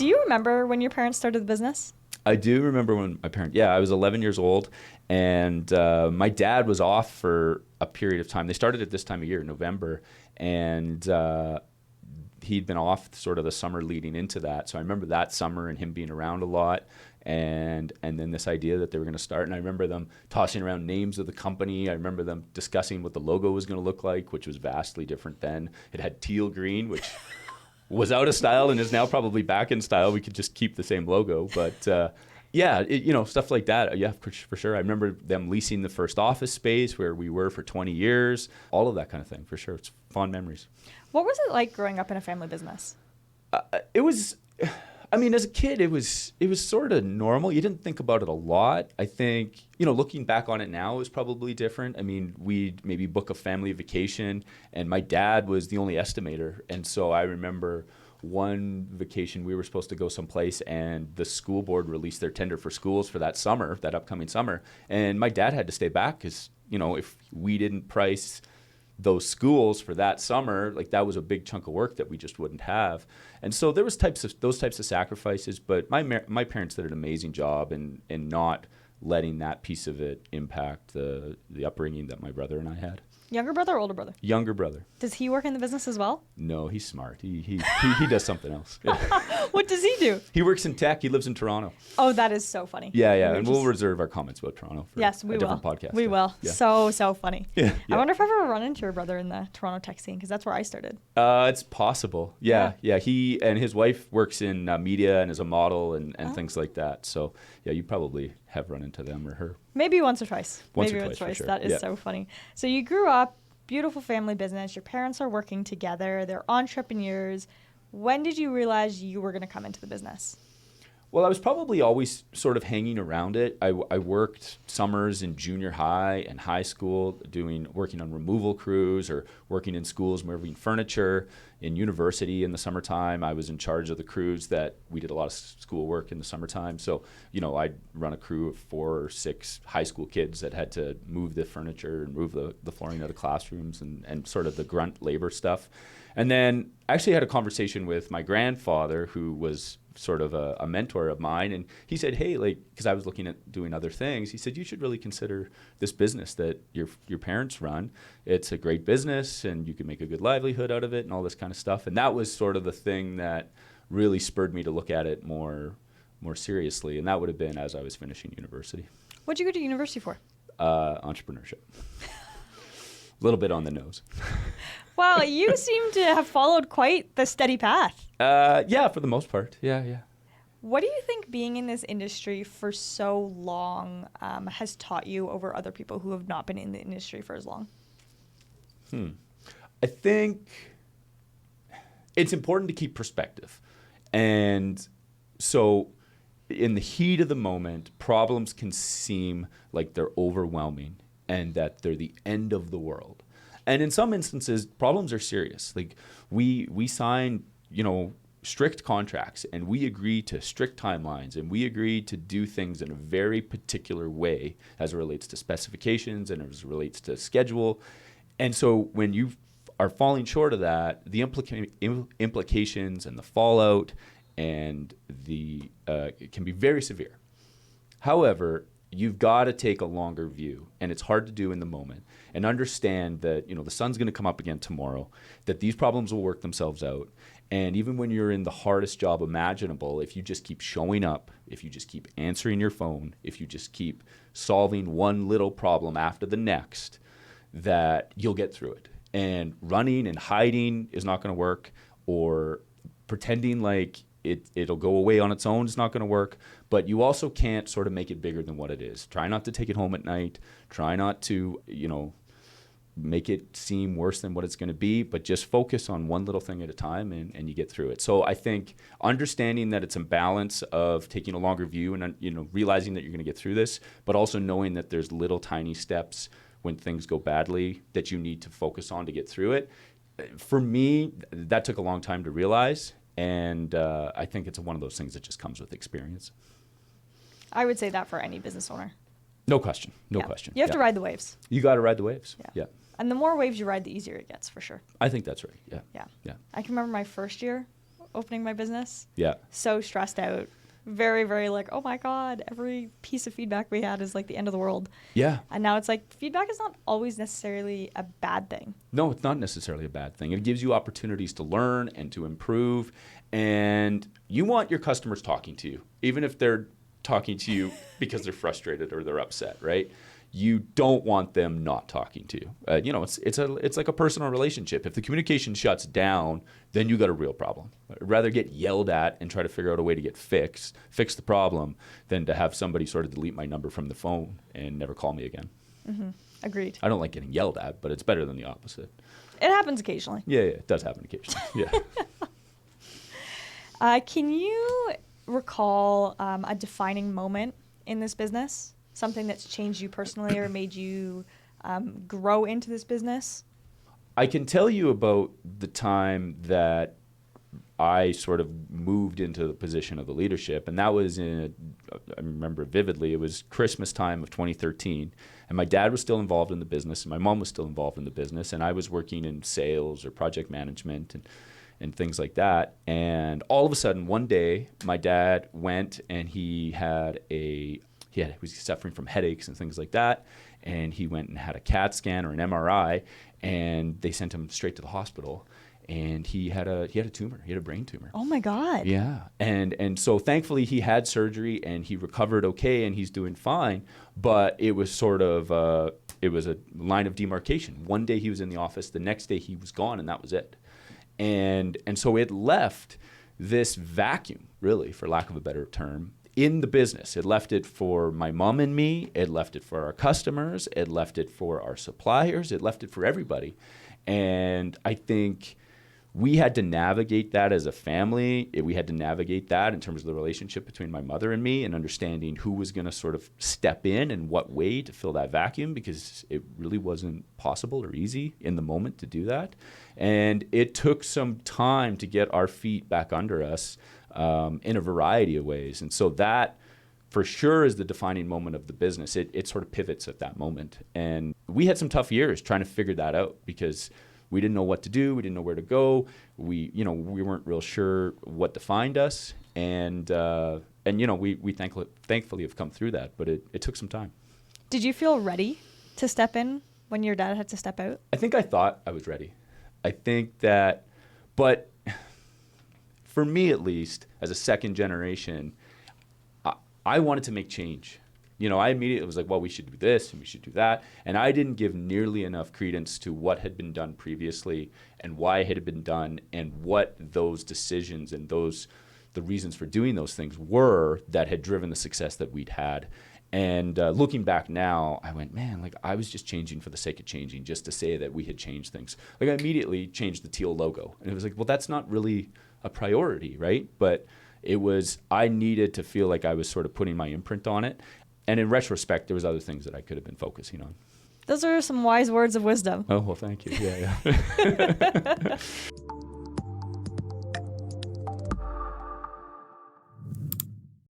Do you remember when your parents started the business? I do remember when I was 11 years old, and my dad was off for a period of time. They started at this time of year, November, and he'd been off sort of the summer leading into that. So I remember that summer and him being around a lot, and then this idea that they were going to start. And I remember them tossing around names of the company. I remember them discussing what the logo was going to look like, which was vastly different then. It had teal green, which was out of style and is now probably back in style. We could just keep the same logo, but stuff like that. Yeah, for sure. I remember them leasing the first office space where we were for 20 years, all of that kind of thing, for sure. It's fond memories. What was it like growing up in a family business? As a kid, it was sort of normal. You didn't think about it a lot. I think, looking back on it now is probably different. I mean, we'd maybe book a family vacation, and my dad was the only estimator. And so I remember one vacation we were supposed to go someplace, and the school board released their tender for schools for that upcoming summer. And my dad had to stay back because, if we didn't price those schools for that summer, like that was a big chunk of work that we just wouldn't have. And so there was those types of sacrifices, but my parents did an amazing job in not letting that piece of it impact the upbringing that my brother and I had. Younger brother or older brother? Younger brother. Does he work in the business as well? No, he's smart. He does something else. What does he do? He works in tech. He lives in Toronto. Oh, that is so funny. Yeah. And we'll reserve our comments about Toronto for a different podcast. We will. Yeah. So funny. Yeah. I wonder if I've ever run into your brother in the Toronto tech scene, because that's where I started. It's possible. Yeah. He and his wife works in media and is a model and things like that. So, yeah, you probably have run into them or her. Maybe once or twice. Once or twice, for sure. That is so funny. So you grew up, beautiful family business. Your parents are working together. They're entrepreneurs. When did you realize you were going to come into the business? Well, I was probably always sort of hanging around it. I worked summers in junior high and high school working on removal crews or working in schools moving furniture. In university in the summertime, I was in charge of the crews that we did a lot of school work in the summertime. So, I'd run a crew of 4 or 6 high school kids that had to move the furniture and move the flooring of the classrooms and sort of the grunt labor stuff. And then I actually had a conversation with my grandfather, who was sort of a mentor of mine, and he said, hey, because I was looking at doing other things, he said, you should really consider this business that your parents run. It's a great business and you can make a good livelihood out of it and all this kind of stuff. And that was sort of the thing that really spurred me to look at it more seriously, and that would have been as I was finishing university. What'd you go to university for? Entrepreneurship. A little bit on the nose. Well, you seem to have followed quite the steady path. Yeah, for the most part. Yeah. What do you think being in this industry for so long has taught you over other people who have not been in the industry for as long? I think it's important to keep perspective. And so in the heat of the moment, problems can seem like they're overwhelming and that they're the end of the world. And in some instances, problems are serious. Like we sign, strict contracts, and we agree to strict timelines, and we agree to do things in a very particular way as it relates to specifications and as it relates to schedule. And so when you are falling short of that, the implications and the fallout and it can be very severe. However, you've got to take a longer view, and it's hard to do in the moment, and understand that the sun's going to come up again tomorrow, that these problems will work themselves out. And even when you're in the hardest job imaginable, if you just keep showing up, if you just keep answering your phone, if you just keep solving one little problem after the next, that you'll get through it. And running and hiding is not going to work, or pretending like it'll go away on its own is not going to work. But you also can't sort of make it bigger than what it is. Try not to take it home at night. Try not to, make it seem worse than what it's going to be, but just focus on one little thing at a time, and you get through it. So I think understanding that it's a balance of taking a longer view and, realizing that you're going to get through this, but also knowing that there's little tiny steps when things go badly that you need to focus on to get through it. For me, that took a long time to realize, and I think it's one of those things that just comes with experience. I would say that for any business owner. No question. No question. You have to ride the waves. You got to ride the waves. Yeah. And the more waves you ride, the easier it gets, for sure. I think that's right. Yeah. I can remember my first year opening my business. Yeah. So stressed out. Very, very like, oh my God, every piece of feedback we had is like the end of the world. Yeah. And now it's like feedback is not always necessarily a bad thing. No, it's not necessarily a bad thing. It gives you opportunities to learn and to improve. And you want your customers talking to you, even if they're talking to you because they're frustrated or they're upset, right? You don't want them not talking to you. It's like a personal relationship. If the communication shuts down, then you got a real problem. I'd rather get yelled at and try to figure out a way to fix the problem, than to have somebody sort of delete my number from the phone and never call me again. Mm-hmm. Agreed. I don't like getting yelled at, but it's better than the opposite. It happens occasionally. Yeah, it does happen occasionally. Yeah. Can you recall a defining moment in this business? Something that's changed you personally or made you grow into this business? I can tell you about the time that I sort of moved into the position of the leadership, and that was I remember vividly, it was Christmas time of 2013, and my dad was still involved in the business, and my mom was still involved in the business, and I was working in sales or project management and things like that. And all of a sudden, one day, my dad went and he was suffering from headaches and things like that. And he went and had a CAT scan or an MRI, and they sent him straight to the hospital. And he had a tumor. He had a brain tumor. Oh my God. Yeah. And so thankfully he had surgery and he recovered okay and he's doing fine. But it was sort of it was a line of demarcation. One day he was in the office, the next day he was gone, and that was it. And so it left this vacuum, really, for lack of a better term, in the business. It left it for my mom and me. It left it for our customers. It left it for our suppliers. It left it for everybody. And I think we had to navigate that as a family. We had to navigate that in terms of the relationship between my mother and me, and understanding who was going to sort of step in and what way to fill that vacuum, because it really wasn't possible or easy in the moment to do that. And it took some time to get our feet back under us in a variety of ways. And so that, for sure, is the defining moment of the business. It sort of pivots at that moment. And we had some tough years trying to figure that out, because we didn't know what to do. We didn't know where to go. We weren't real sure what defined us. And we thankfully have come through that, but it took some time. Did you feel ready to step in when your dad had to step out? I think I thought I was ready. I think that, but for me at least, as a second generation, I wanted to make change. I immediately was like, well, we should do this and we should do that. And I didn't give nearly enough credence to what had been done previously and why it had been done and what those decisions and the reasons for doing those things were that had driven the success that we'd had. And looking back now, I went, man, like I was just changing for the sake of changing, just to say that we had changed things. Like I immediately changed the teal logo. And it was like, well, that's not really a priority, right? But I needed to feel like I was sort of putting my imprint on it. And in retrospect, there was other things that I could have been focusing on. Those are some wise words of wisdom. Oh, well, thank you. Yeah.